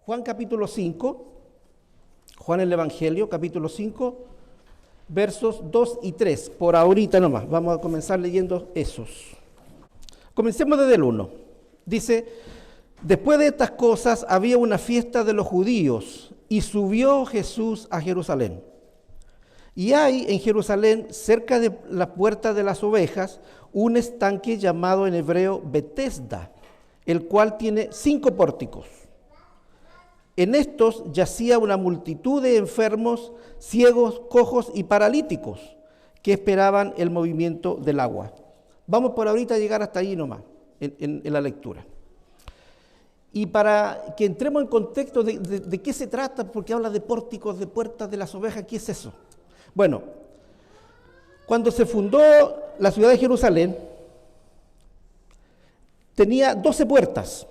Juan capítulo 5, Juan el Evangelio, capítulo 5, versos 2 y 3. Por ahorita nomás, vamos a comenzar leyendo esos. Comencemos desde el 1. Dice: después de estas cosas había una fiesta de los judíos y subió Jesús a Jerusalén. Y hay en Jerusalén, cerca de la puerta de las ovejas, un estanque llamado en hebreo Betesda, el cual tiene 5 pórticos. En estos yacía una multitud de enfermos, ciegos, cojos y paralíticos, que esperaban el movimiento del agua. Vamos por ahorita a llegar hasta ahí nomás, en la lectura. Y para que entremos en contexto de qué se trata, porque habla de pórticos, de puertas de las ovejas, ¿qué es eso? Bueno, cuando se fundó la ciudad de Jerusalén, tenía 12 puertas.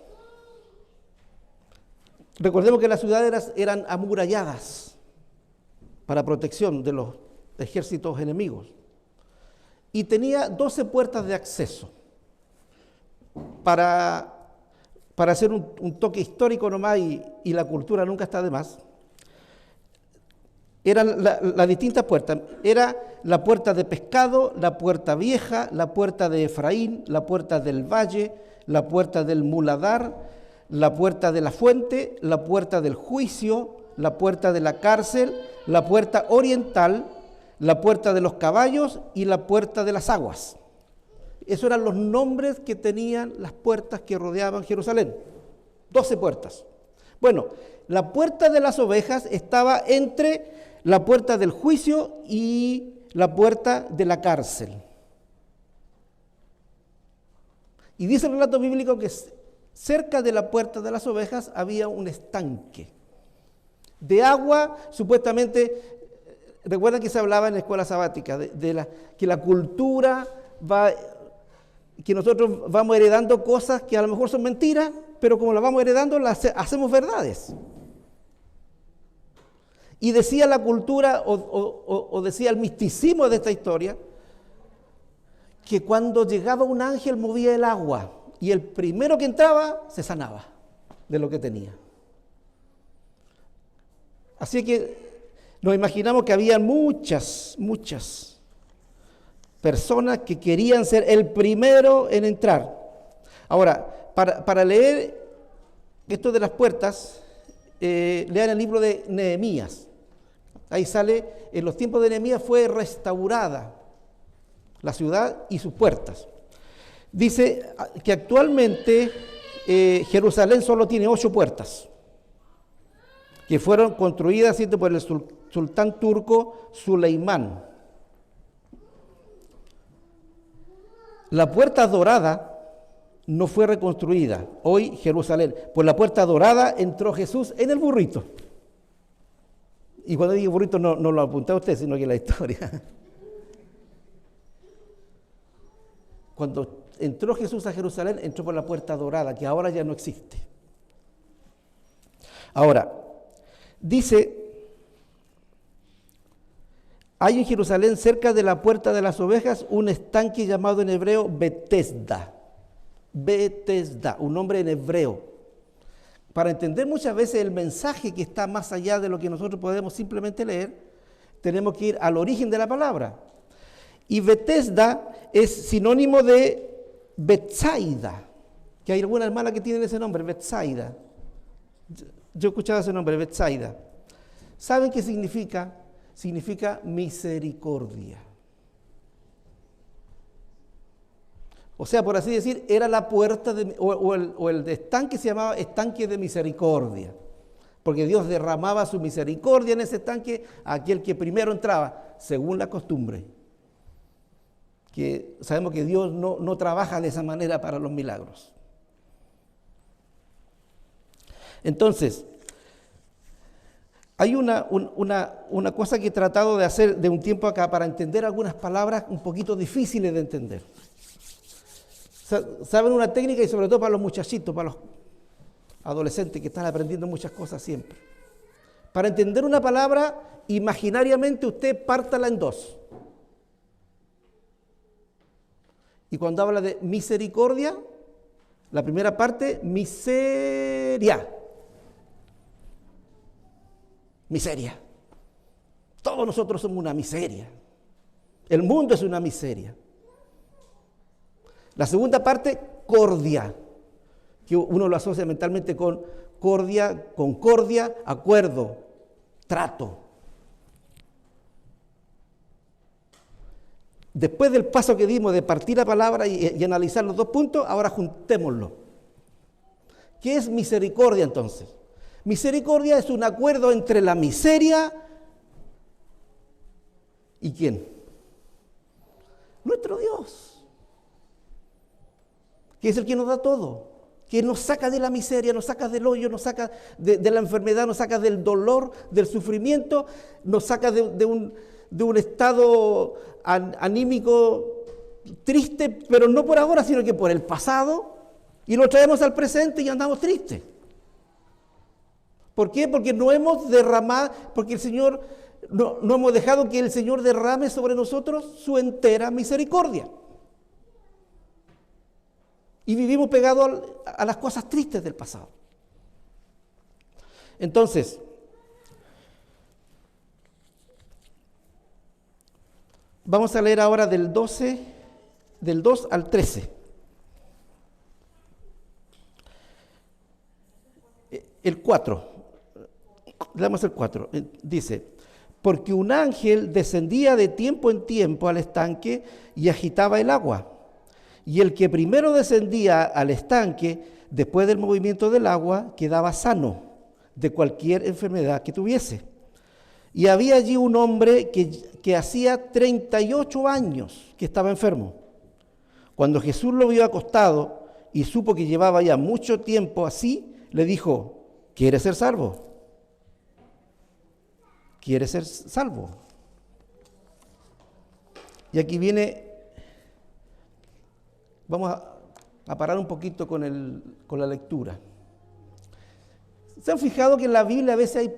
Recordemos que las ciudades eran amuralladas para protección de los ejércitos enemigos. Y tenía 12 puertas de acceso. Para hacer un toque histórico nomás, y la cultura nunca está de más, eran las distintas puertas. Era la puerta de Pescado, la puerta vieja, la puerta de Efraín, la puerta del valle, la puerta del muladar, la puerta de la fuente, la puerta del juicio, la puerta de la cárcel, la puerta oriental, la puerta de los caballos y la puerta de las aguas. Esos eran los nombres que tenían las puertas que rodeaban Jerusalén. 12 puertas. Bueno, la puerta de las ovejas estaba entre la puerta del juicio y la puerta de la cárcel. Y dice el relato bíblico que cerca de la puerta de las ovejas había un estanque de agua, supuestamente. Recuerdan que se hablaba en la escuela sabática que la cultura que nosotros vamos heredando cosas que a lo mejor son mentiras, pero como las vamos heredando, las hacemos verdades. Y decía la cultura, o decía el misticismo de esta historia, que cuando llegaba un ángel movía el agua, y el primero que entraba se sanaba de lo que tenía. Así que nos imaginamos que había muchas personas que querían ser el primero en entrar. Ahora, para leer esto de las puertas, lean el libro de Nehemías. Ahí sale: en los tiempos de Nehemías fue restaurada la ciudad y sus puertas. Dice que actualmente Jerusalén solo tiene 8 puertas, que fueron construidas por el sultán turco Suleimán. La puerta dorada no fue reconstruida. Hoy Jerusalén, por la puerta dorada entró Jesús en el burrito. Y cuando digo burrito no lo apunté a usted, sino que la historia. Cuando entró Jesús a Jerusalén, entró por la puerta dorada, que ahora ya no existe. Ahora, dice: hay en Jerusalén, cerca de la puerta de las ovejas, un estanque llamado en hebreo Betesda. Betesda, un nombre en hebreo. Para entender muchas veces el mensaje que está más allá de lo que nosotros podemos simplemente leer, tenemos que ir al origen de la palabra. Y Betesda es sinónimo de Betsaida, que hay alguna hermana que tiene ese nombre, Betsaida. Yo he escuchado ese nombre, Betsaida. ¿Saben qué significa? Significa misericordia. O sea, por así decir, era la puerta o el estanque se llamaba estanque de misericordia, porque Dios derramaba su misericordia en ese estanque a aquel que primero entraba, según la costumbre. Que sabemos que Dios no trabaja de esa manera para los milagros. Entonces, hay una cosa que he tratado de hacer de un tiempo acá para entender algunas palabras un poquito difíciles de entender. ¿Saben una técnica? Y sobre todo para los muchachitos, para los adolescentes que están aprendiendo muchas cosas siempre. Para entender una palabra, imaginariamente usted pártala en 2. Y cuando habla de misericordia, la primera parte, miseria. Miseria. Todos nosotros somos una miseria. El mundo es una miseria. La segunda parte, cordia, que uno lo asocia mentalmente con cordia, concordia, acuerdo, trato. Después del paso que dimos de partir la palabra y analizar los dos puntos, ahora juntémoslo. ¿Qué es misericordia entonces? Misericordia es un acuerdo entre la miseria y ¿quién? Nuestro Dios, que es el que nos da todo, que nos saca de la miseria, nos saca del hoyo, nos saca de la enfermedad, nos saca del dolor, del sufrimiento, nos saca de un estado anímico triste, pero no por ahora, sino que por el pasado, y lo traemos al presente y andamos tristes. ¿Por qué? Porque no hemos derramado, porque el Señor, no hemos dejado que el Señor derrame sobre nosotros su entera misericordia. Y vivimos pegados a las cosas tristes del pasado. Entonces, vamos a leer ahora del 2 al 13. El 4. Leamos el 4. Dice, porque un ángel descendía de tiempo en tiempo al estanque y agitaba el agua. Y el que primero descendía al estanque, después del movimiento del agua, quedaba sano de cualquier enfermedad que tuviese. Y había allí un hombre que hacía 38 años que estaba enfermo. Cuando Jesús lo vio acostado y supo que llevaba ya mucho tiempo así, le dijo, ¿quieres ser salvo? ¿Quieres ser salvo? Y aquí viene, vamos a parar un poquito con la lectura. ¿Se han fijado que en la Biblia a veces hay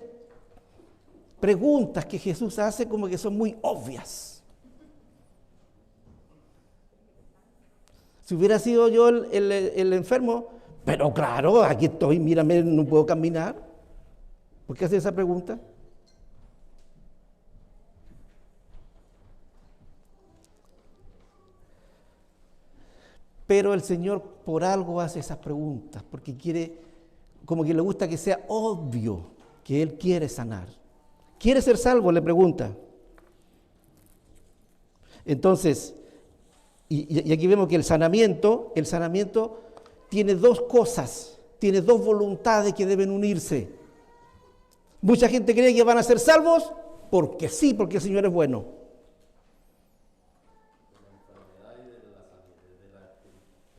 preguntas que Jesús hace como que son muy obvias? Si hubiera sido yo el enfermo, pero claro, aquí estoy, mírame, no puedo caminar. ¿Por qué hace esa pregunta? Pero el Señor por algo hace esas preguntas, porque quiere, como que le gusta que sea obvio que Él quiere sanar. ¿Quiere ser salvo?, le pregunta. Entonces, y aquí vemos que el sanamiento tiene dos cosas, tiene dos voluntades que deben unirse. Mucha gente cree que van a ser salvos porque sí, porque el Señor es bueno.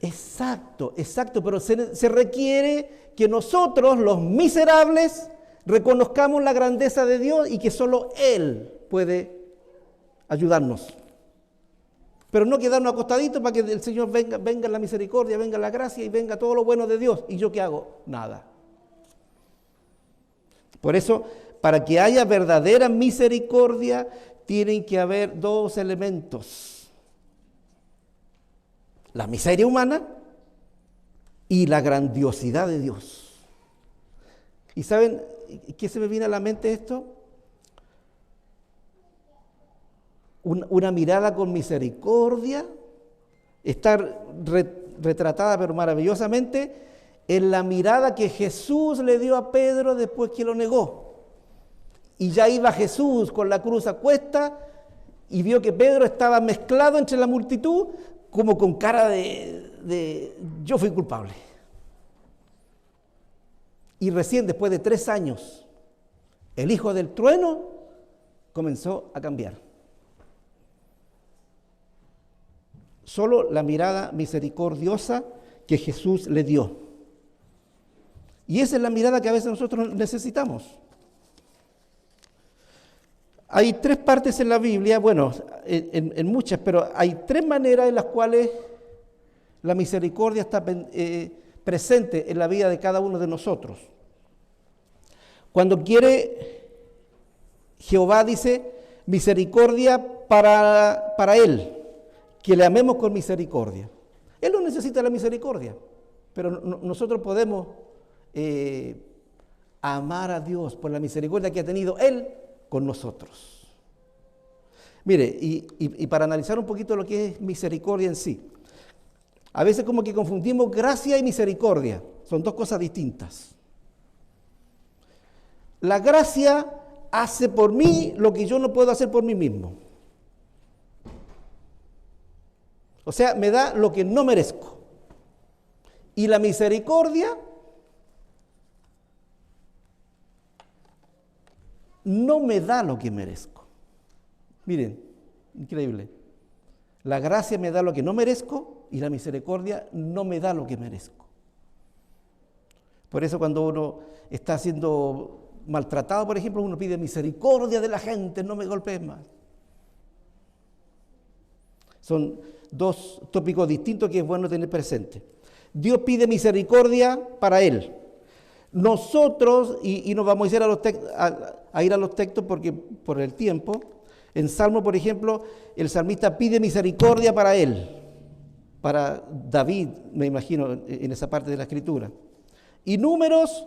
Exacto, pero se requiere que nosotros, los miserables, reconozcamos la grandeza de Dios y que solo Él puede ayudarnos. Pero no quedarnos acostaditos para que el Señor venga la misericordia, venga la gracia y venga todo lo bueno de Dios. ¿Y yo qué hago? Nada. Por eso, para que haya verdadera misericordia, tienen que haber dos elementos: la miseria humana y la grandiosidad de Dios. ¿Y saben qué se me viene a la mente esto? Una mirada con misericordia, estar retratada pero maravillosamente en la mirada que Jesús le dio a Pedro después que lo negó. Y ya iba Jesús con la cruz a cuesta y vio que Pedro estaba mezclado entre la multitud, como con cara de yo fui culpable. Y recién después de 3 años, el hijo del trueno comenzó a cambiar. Solo la mirada misericordiosa que Jesús le dio. Y esa es la mirada que a veces nosotros necesitamos. Hay 3 partes en la Biblia, bueno, en muchas, pero hay 3 maneras en las cuales la misericordia está presente en la vida de cada uno de nosotros. Cuando quiere, Jehová dice, misericordia para Él, que le amemos con misericordia. Él no necesita la misericordia, pero nosotros podemos amar a Dios por la misericordia que ha tenido Él con nosotros. Mire, y para analizar un poquito lo que es misericordia en sí, a veces como que confundimos gracia y misericordia, son dos cosas distintas. La gracia hace por mí lo que yo no puedo hacer por mí mismo. O sea, me da lo que no merezco. Y la misericordia no me da lo que merezco. Miren, increíble. La gracia me da lo que no merezco y la misericordia no me da lo que merezco. Por eso cuando uno está siendo maltratado, por ejemplo, uno pide misericordia de la gente, no me golpees más. Son dos tópicos distintos que es bueno tener presente. Dios pide misericordia para Él. Nosotros, y nos vamos a ir a los textos porque por el tiempo, en Salmo, por ejemplo, el salmista pide misericordia para él, para David, me imagino, en esa parte de la Escritura. Y Números,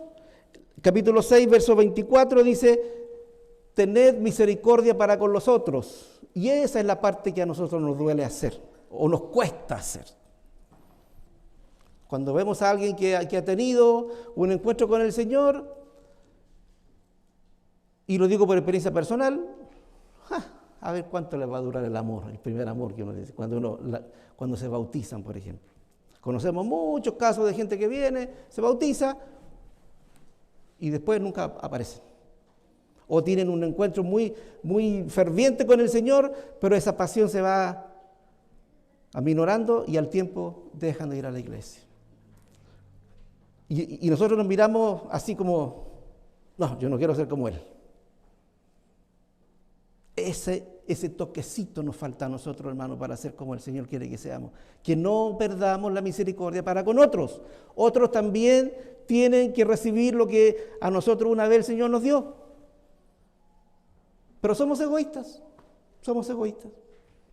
capítulo 6, verso 24, dice, tened misericordia para con los otros. Y esa es la parte que a nosotros nos duele hacer, o nos cuesta hacer. Cuando vemos a alguien que ha tenido un encuentro con el Señor, y lo digo por experiencia personal, a ver cuánto les va a durar el amor, el primer amor que uno dice, cuando se bautizan, por ejemplo. Conocemos muchos casos de gente que viene, se bautiza y después nunca aparece. O tienen un encuentro muy, muy ferviente con el Señor, pero esa pasión se va aminorando y al tiempo dejan de ir a la iglesia. Y nosotros nos miramos así como, no, yo no quiero ser como él. Ese toquecito nos falta a nosotros, hermanos, para ser como el Señor quiere que seamos. Que no perdamos la misericordia para con otros. Otros también tienen que recibir lo que a nosotros una vez el Señor nos dio. Pero somos egoístas.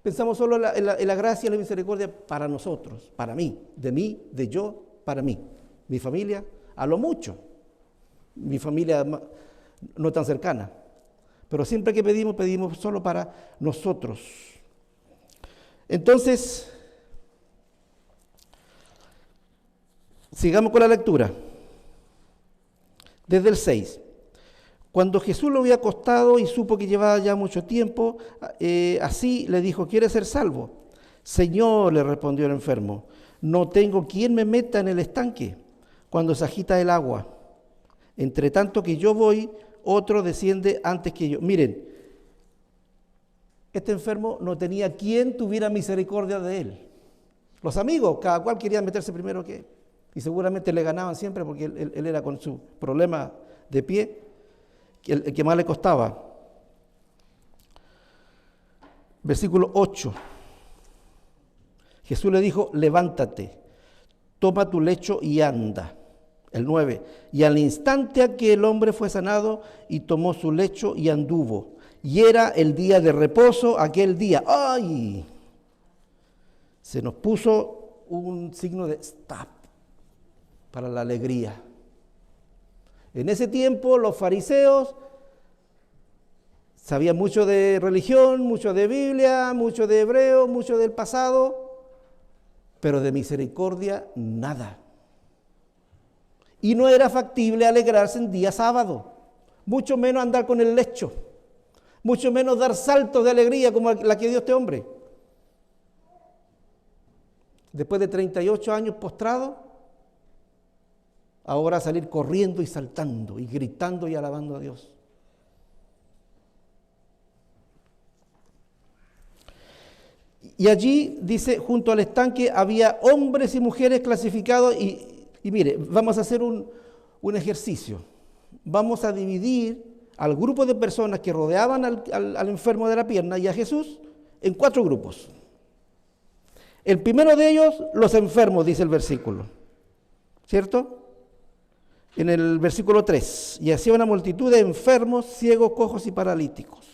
Pensamos solo en la gracia y la misericordia para nosotros, para mí, de yo, para mí. Mi familia, a lo mucho. Mi familia no tan cercana. Pero siempre que pedimos solo para nosotros. Entonces, sigamos con la lectura. Desde el 6. Cuando Jesús lo había acostado y supo que llevaba ya mucho tiempo, así le dijo, ¿quieres ser salvo? Señor, le respondió el enfermo, no tengo quien me meta en el estanque cuando se agita el agua. Entre tanto que yo voy, otro desciende antes que yo. Miren, este enfermo no tenía quien tuviera misericordia de él. Los amigos, cada cual quería meterse primero que él. Y seguramente le ganaban siempre porque él era con su problema de pie, el que más le costaba. Versículo 8. Jesús le dijo, levántate, toma tu lecho y anda. El 9, y al instante aquel hombre fue sanado y tomó su lecho y anduvo. Y era el día de reposo aquel día. ¡Ay! Se nos puso un signo de stop para la alegría. En ese tiempo los fariseos sabían mucho de religión, mucho de Biblia, mucho de hebreo, mucho del pasado, pero de misericordia nada. Y no era factible alegrarse en día sábado, mucho menos andar con el lecho, mucho menos dar saltos de alegría como la que dio este hombre. Después de 38 años postrado, ahora salir corriendo y saltando y gritando y alabando a Dios. Y allí, dice, junto al estanque había hombres y mujeres clasificados y mire, vamos a hacer un ejercicio. Vamos a dividir al grupo de personas que rodeaban al enfermo de la pierna y a Jesús en 4 grupos. El primero de ellos, los enfermos, dice el versículo. ¿Cierto? En el versículo 3. Y hacía una multitud de enfermos, ciegos, cojos y paralíticos.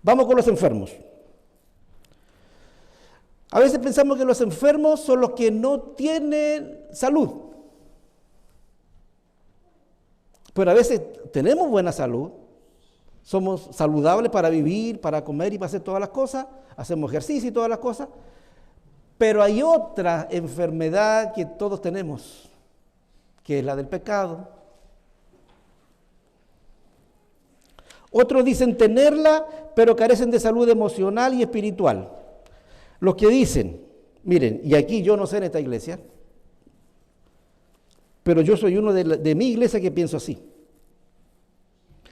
Vamos con los enfermos. A veces pensamos que los enfermos son los que no tienen salud. Pero a veces tenemos buena salud, somos saludables para vivir, para comer y para hacer todas las cosas, hacemos ejercicio y todas las cosas, pero hay otra enfermedad que todos tenemos, que es la del pecado. Otros dicen tenerla, pero carecen de salud emocional y espiritual. Los que dicen, miren, y aquí yo no sé en esta iglesia, pero yo soy uno de mi iglesia que pienso así.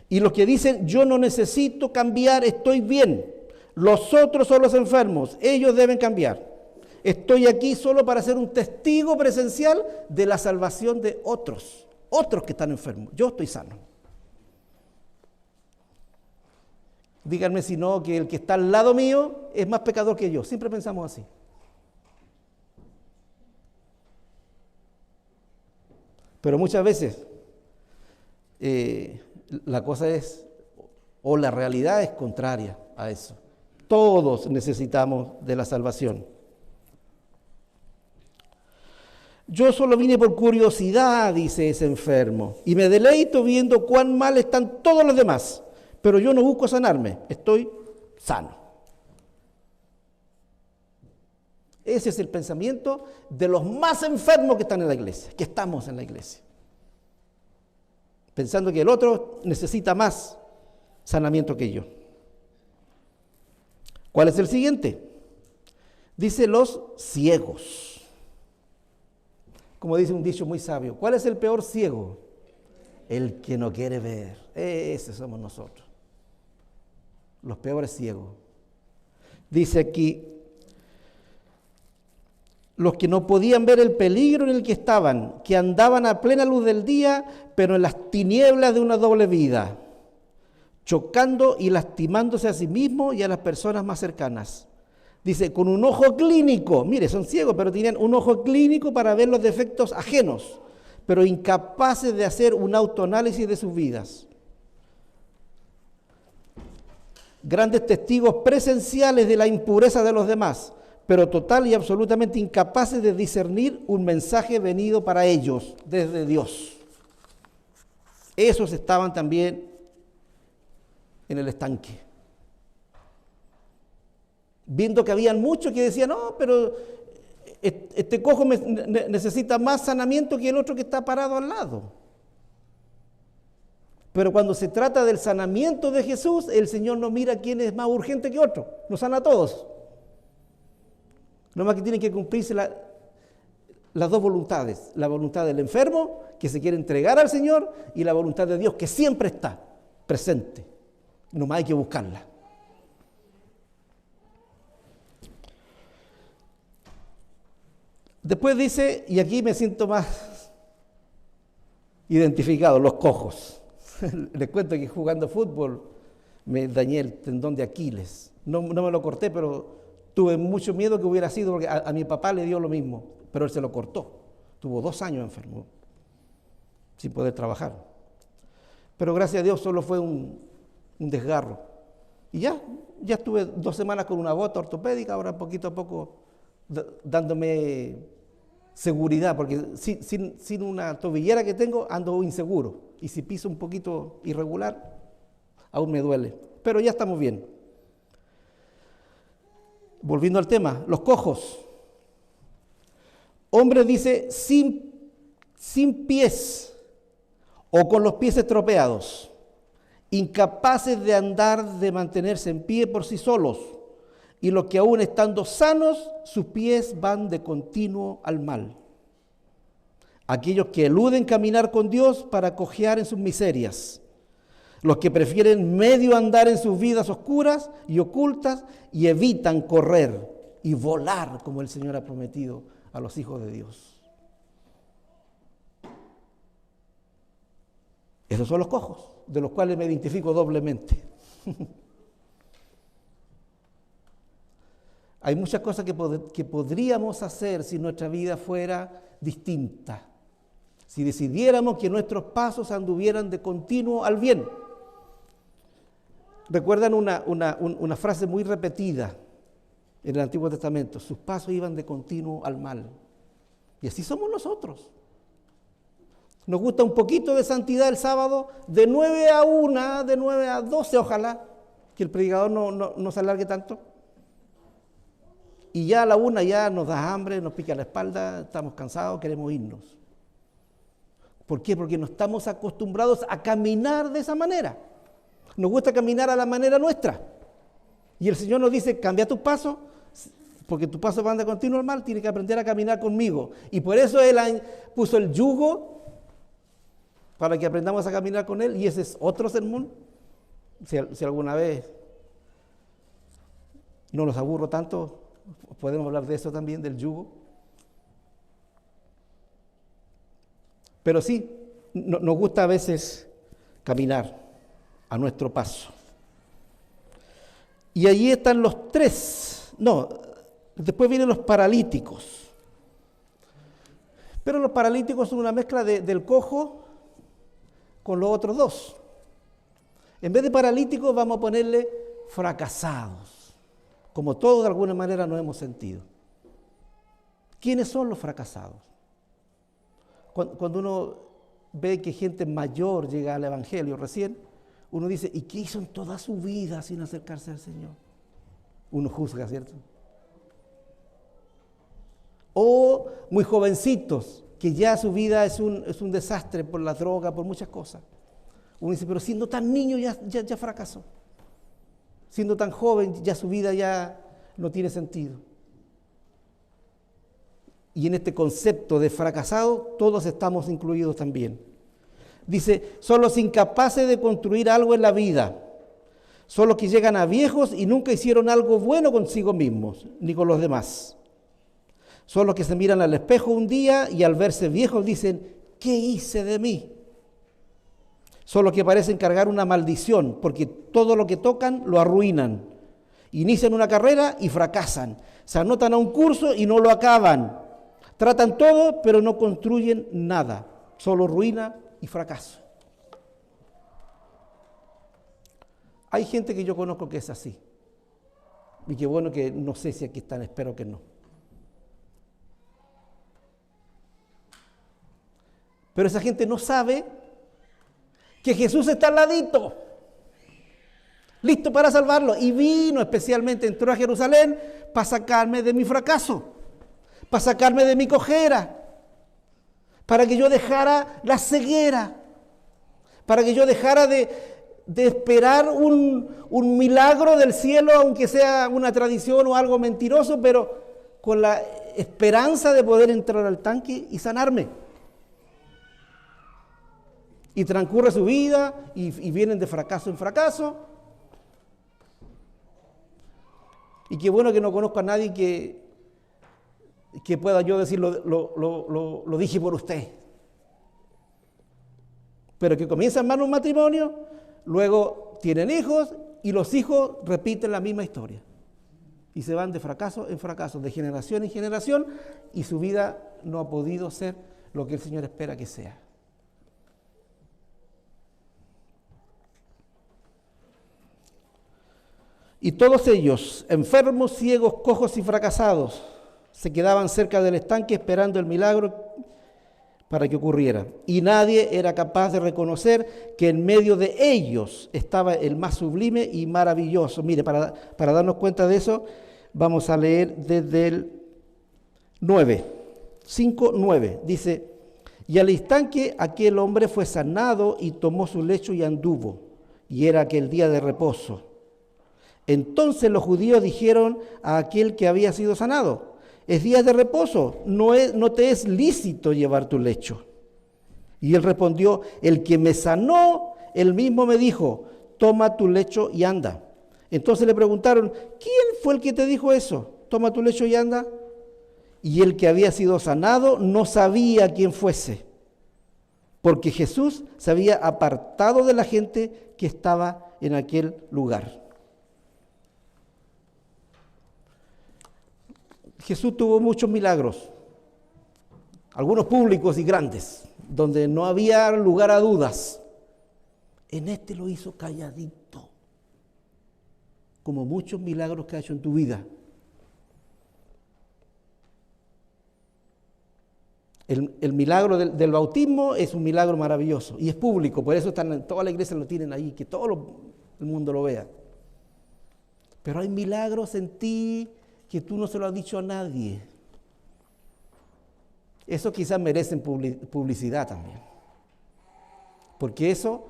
Y los que dicen, yo no necesito cambiar, estoy bien. Los otros son los enfermos, ellos deben cambiar. Estoy aquí solo para ser un testigo presencial de la salvación de otros que están enfermos. Yo estoy sano. Díganme si no, que el que está al lado mío es más pecador que yo. Siempre pensamos así. Pero muchas veces la cosa es, o la realidad es contraria a eso. Todos necesitamos de la salvación. Yo solo vine por curiosidad, dice ese enfermo, y me deleito viendo cuán mal están todos los demás, pero yo no busco sanarme, estoy sano. Ese es el pensamiento de los más enfermos que están en la iglesia, que estamos en la iglesia. Pensando que el otro necesita más sanamiento que yo. ¿Cuál es el siguiente? Dice los ciegos. Como dice un dicho muy sabio, ¿cuál es el peor ciego? El que no quiere ver. Ese somos nosotros. Los peores ciegos. Dice aquí, los que no podían ver el peligro en el que estaban, que andaban a plena luz del día, pero en las tinieblas de una doble vida, chocando y lastimándose a sí mismos y a las personas más cercanas. Dice, con un ojo clínico, mire, son ciegos, pero tenían un ojo clínico para ver los defectos ajenos, pero incapaces de hacer un autoanálisis de sus vidas. Grandes testigos presenciales de la impureza de los demás, pero total y absolutamente incapaces de discernir un mensaje venido para ellos desde Dios. Esos estaban también en el estanque. Viendo que habían muchos que decían, no, pero este cojo necesita más sanamiento que el otro que está parado al lado. Pero cuando se trata del sanamiento de Jesús, el Señor no mira quién es más urgente que otro, nos sana a todos. Nomás que tienen que cumplirse las dos voluntades, la voluntad del enfermo, que se quiere entregar al Señor, y la voluntad de Dios, que siempre está presente. Nomás hay que buscarla. Después dice, y aquí me siento más identificado, los cojos. Les cuento que jugando fútbol me dañé el tendón de Aquiles. No me lo corté, pero tuve mucho miedo que hubiera sido, porque a mi papá le dio lo mismo, pero él se lo cortó. Tuvo 2 años enfermo, sin poder trabajar. Pero gracias a Dios solo fue un desgarro. Y ya estuve 2 semanas con una bota ortopédica, ahora poquito a poco dándome seguridad, porque sin una tobillera que tengo ando inseguro, y si piso un poquito irregular aún me duele, pero ya estamos bien. Volviendo al tema, los cojos. Hombres, dice, sin pies o con los pies estropeados, incapaces de andar, de mantenerse en pie por sí solos, y los que aún estando sanos, sus pies van de continuo al mal. Aquellos que eluden caminar con Dios para cojear en sus miserias. Los que prefieren medio andar en sus vidas oscuras y ocultas y evitan correr y volar como el Señor ha prometido a los hijos de Dios. Esos son los cojos, de los cuales me identifico doblemente. Hay muchas cosas que podríamos hacer si nuestra vida fuera distinta, si decidiéramos que nuestros pasos anduvieran de continuo al bien. ¿Recuerdan una frase muy repetida en el Antiguo Testamento? Sus pasos iban de continuo al mal. Y así somos nosotros. Nos gusta un poquito de santidad el sábado, de 9 a 1, de 9 a 12, ojalá, que el predicador no se alargue tanto. Y ya a la 1 ya nos da hambre, nos pica la espalda, estamos cansados, queremos irnos. ¿Por qué? Porque no estamos acostumbrados a caminar de esa manera. Nos gusta caminar a la manera nuestra. Y el Señor nos dice, cambia tus pasos, porque tus pasos van de continuo al mal, tienes que aprender a caminar conmigo. Y por eso Él puso el yugo para que aprendamos a caminar con Él. Y ese es otro sermón. Si alguna vez no nos aburro tanto, podemos hablar de eso también, del yugo. Pero sí, nos gusta a veces caminar a nuestro paso. Y allí están los tres. No, después vienen los paralíticos. Pero los paralíticos son una mezcla del cojo con los otros dos. En vez de paralíticos vamos a ponerle fracasados, como todos de alguna manera nos hemos sentido. ¿Quiénes son los fracasados? Cuando uno ve que gente mayor llega al Evangelio recién, uno dice, ¿y qué hizo en toda su vida sin acercarse al Señor? Uno juzga, ¿cierto? O muy jovencitos, que ya su vida es un desastre por la droga, por muchas cosas. Uno dice, pero siendo tan niño ya fracasó. Siendo tan joven, ya su vida ya no tiene sentido. Y en este concepto de fracasado, todos estamos incluidos también. Dice, son los incapaces de construir algo en la vida. Son los que llegan a viejos y nunca hicieron algo bueno consigo mismos, ni con los demás. Son los que se miran al espejo un día y al verse viejos dicen, ¿qué hice de mí? Son los que parecen cargar una maldición, porque todo lo que tocan lo arruinan. Inician una carrera y fracasan. Se anotan a un curso y no lo acaban. Tratan todo, pero no construyen nada. Solo ruina y fracaso. Hay gente que yo conozco que es así. Y qué bueno que no sé si aquí están, espero que no. Pero esa gente no sabe que Jesús está al ladito, listo para salvarlo. Y vino especialmente, entró a Jerusalén para sacarme de mi fracaso, para sacarme de mi cojera, para que yo dejara la ceguera, para que yo dejara de esperar un milagro del cielo, aunque sea una tradición o algo mentiroso, pero con la esperanza de poder entrar al tanque y sanarme. Y transcurre su vida y vienen de fracaso en fracaso. Y qué bueno que no conozco a nadie que pueda yo decir lo dije por usted. Pero que comienzan mal un matrimonio, luego tienen hijos y los hijos repiten la misma historia. Y se van de fracaso en fracaso, de generación en generación, y su vida no ha podido ser lo que el Señor espera que sea. Y todos ellos, enfermos, ciegos, cojos y fracasados, se quedaban cerca del estanque esperando el milagro para que ocurriera. Y nadie era capaz de reconocer que en medio de ellos estaba el más sublime y maravilloso. Mire, para darnos cuenta de eso, vamos a leer desde el 9, 5, 9. Dice, y al instante aquel hombre fue sanado y tomó su lecho y anduvo. Y era aquel día de reposo. Entonces los judíos dijeron a aquel que había sido sanado, es día de reposo, no te es lícito llevar tu lecho. Y él respondió, el que me sanó, él mismo me dijo, toma tu lecho y anda. Entonces le preguntaron, ¿quién fue el que te dijo eso? Toma tu lecho y anda. Y el que había sido sanado no sabía quién fuese, porque Jesús se había apartado de la gente que estaba en aquel lugar. Jesús tuvo muchos milagros, algunos públicos y grandes, donde no había lugar a dudas. En este lo hizo calladito, como muchos milagros que ha hecho en tu vida. El milagro del bautismo es un milagro maravilloso y es público, por eso están en toda la iglesia, lo tienen ahí, que el mundo lo vea. Pero hay milagros en ti que tú no se lo has dicho a nadie. Eso quizás merecen publicidad también, porque eso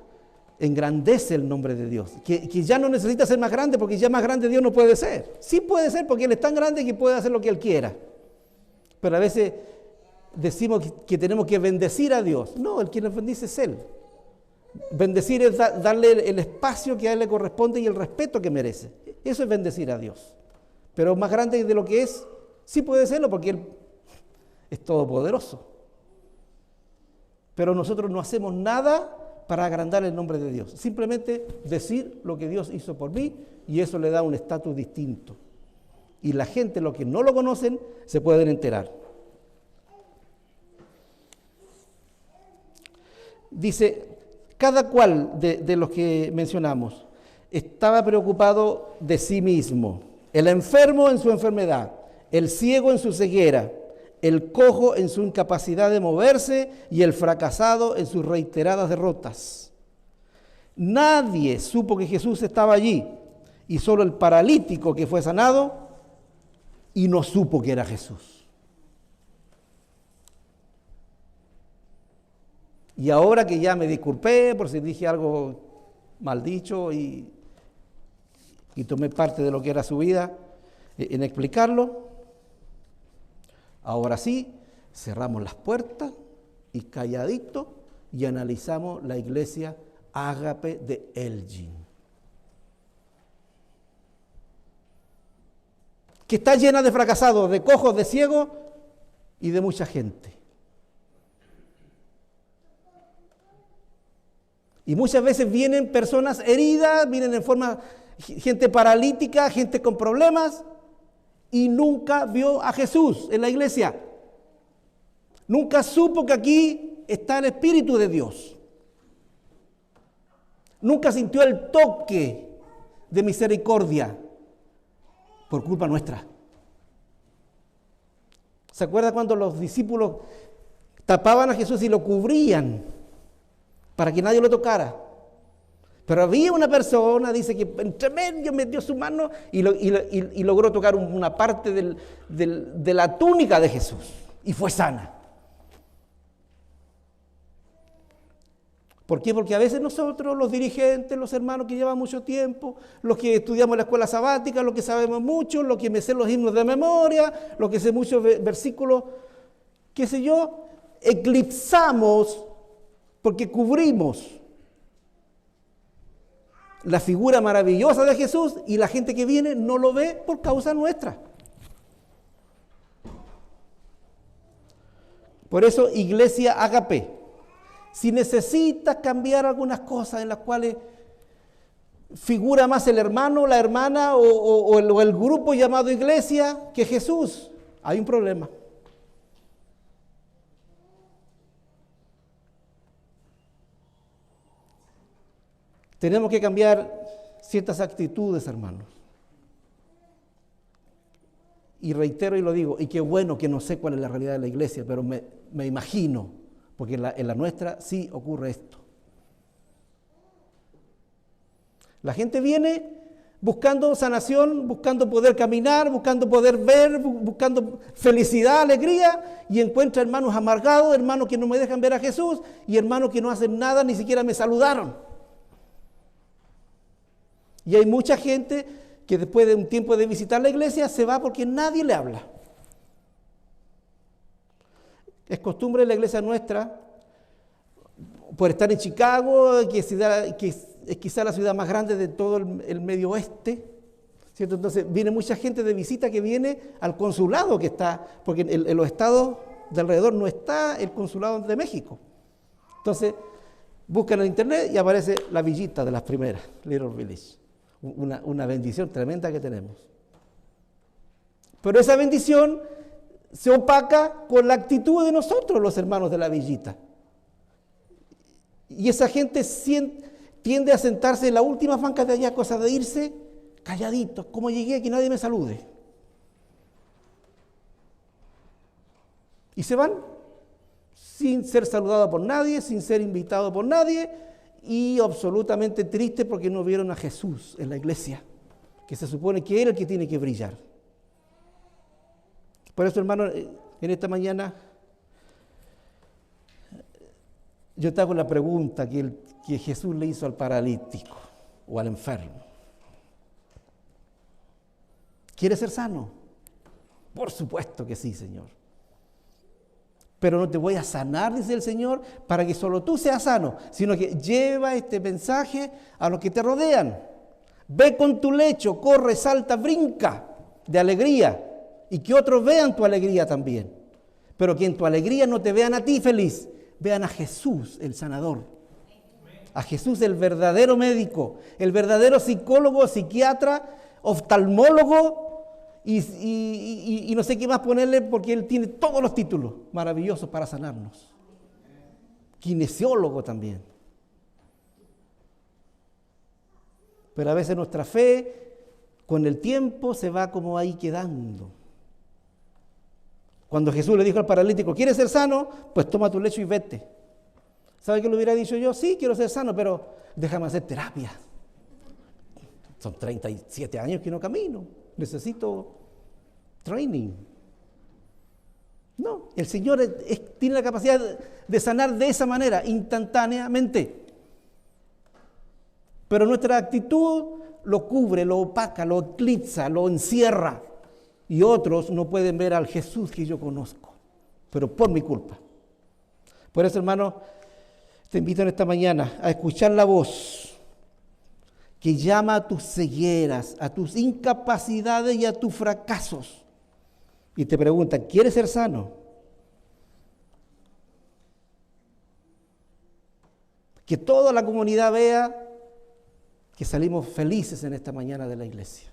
engrandece el nombre de Dios, que ya no necesita ser más grande, porque ya más grande Dios no puede ser. Sí puede ser, porque Él es tan grande que puede hacer lo que Él quiera, pero a veces decimos que tenemos que bendecir a Dios. No, el que nos bendice es Él. Bendecir es darle el espacio que a Él le corresponde y el respeto que merece. Eso es bendecir a Dios. Pero más grande de lo que es, sí puede serlo, porque Él es todopoderoso. Pero nosotros no hacemos nada para agrandar el nombre de Dios. Simplemente decir lo que Dios hizo por mí, y eso le da un estatus distinto. Y la gente, los que no lo conocen, se pueden enterar. Dice, cada cual de los que mencionamos estaba preocupado de sí mismo. El enfermo en su enfermedad, el ciego en su ceguera, el cojo en su incapacidad de moverse y el fracasado en sus reiteradas derrotas. Nadie supo que Jesús estaba allí, y solo el paralítico que fue sanado y no supo que era Jesús. Y ahora que ya me disculpé por si dije algo mal dicho y tomé parte de lo que era su vida en explicarlo, ahora sí, cerramos las puertas y calladito y analizamos la iglesia Ágape de Elgin, que está llena de fracasados, de cojos, de ciegos y de mucha gente. Y muchas veces vienen personas heridas, vienen en forma, gente paralítica, gente con problemas, y nunca vio a Jesús en la iglesia. Nunca supo que aquí está el Espíritu de Dios. Nunca sintió el toque de misericordia por culpa nuestra. ¿Se acuerda cuando los discípulos tapaban a Jesús y lo cubrían para que nadie lo tocara? Pero había una persona, dice, que entre medio metió su mano y logró tocar una parte de la túnica de Jesús y fue sana. ¿Por qué? Porque a veces nosotros, los dirigentes, los hermanos que llevan mucho tiempo, los que estudiamos en la escuela sabática, los que sabemos mucho, los que me sé los himnos de memoria, los que sé muchos versículos, qué sé yo, eclipsamos porque cubrimos la figura maravillosa de Jesús y la gente que viene no lo ve por causa nuestra. Por eso, iglesia Ágape, si necesitas cambiar algunas cosas en las cuales figura más el hermano, la hermana o el grupo llamado iglesia que Jesús, hay un problema. Tenemos que cambiar ciertas actitudes, hermanos. Y reitero y lo digo, y qué bueno que no sé cuál es la realidad de la iglesia, pero me imagino, porque en la nuestra sí ocurre esto. La gente viene buscando sanación, buscando poder caminar, buscando poder ver, buscando felicidad, alegría, y encuentra hermanos amargados, hermanos que no me dejan ver a Jesús, y hermanos que no hacen nada, ni siquiera me saludaron. Y hay mucha gente que después de un tiempo de visitar la iglesia se va porque nadie le habla. Es costumbre en la iglesia nuestra, por estar en Chicago, que es quizá la ciudad más grande de todo el medio oeste, ¿cierto? Entonces viene mucha gente de visita que viene al consulado que está, porque en los estados de alrededor no está el consulado de México. Entonces buscan en internet y aparece la villita de las primeras, Little Village. Una bendición tremenda que tenemos. Pero esa bendición se opaca con la actitud de nosotros, los hermanos de la villita. Y esa gente tiende a sentarse en la última banca de allá, cosa de irse calladitos. ¿Cómo llegué? Que nadie me salude. Y se van. sin ser saludado por nadie, sin ser invitado por nadie y absolutamente triste porque no vieron a Jesús en la iglesia, que se supone que era el que tiene que brillar. Por eso, hermano, en esta mañana yo te hago la pregunta que Jesús le hizo al paralítico o al enfermo. ¿Quieres ser sano? Por supuesto que sí, Señor. Pero no te voy a sanar, dice el Señor, para que solo tú seas sano, sino que lleva este mensaje a los que te rodean. Ve con tu lecho, corre, salta, brinca de alegría y que otros vean tu alegría también. Pero que en tu alegría no te vean a ti feliz, vean a Jesús el sanador, a Jesús el verdadero médico, el verdadero psicólogo, psiquiatra, oftalmólogo y no sé qué más ponerle porque Él tiene todos los títulos maravillosos para sanarnos. Kinesiólogo también. Pero a veces nuestra fe con el tiempo se va como ahí quedando. Cuando Jesús le dijo al paralítico, ¿quieres ser sano? Pues toma tu lecho y vete. ¿Sabe qué le hubiera dicho yo? Sí, quiero ser sano, pero déjame hacer terapia. Son 37 años que no camino. Necesito training. No, el Señor tiene la capacidad de sanar de esa manera, instantáneamente. Pero nuestra actitud lo cubre, lo opaca, lo eclipsa, lo encierra. Y otros no pueden ver al Jesús que yo conozco, pero por mi culpa. Por eso, hermano, te invito en esta mañana a escuchar la voz que llama a tus cegueras, a tus incapacidades y a tus fracasos. Y te pregunta, ¿quieres ser sano? Que toda la comunidad vea que salimos felices en esta mañana de la iglesia.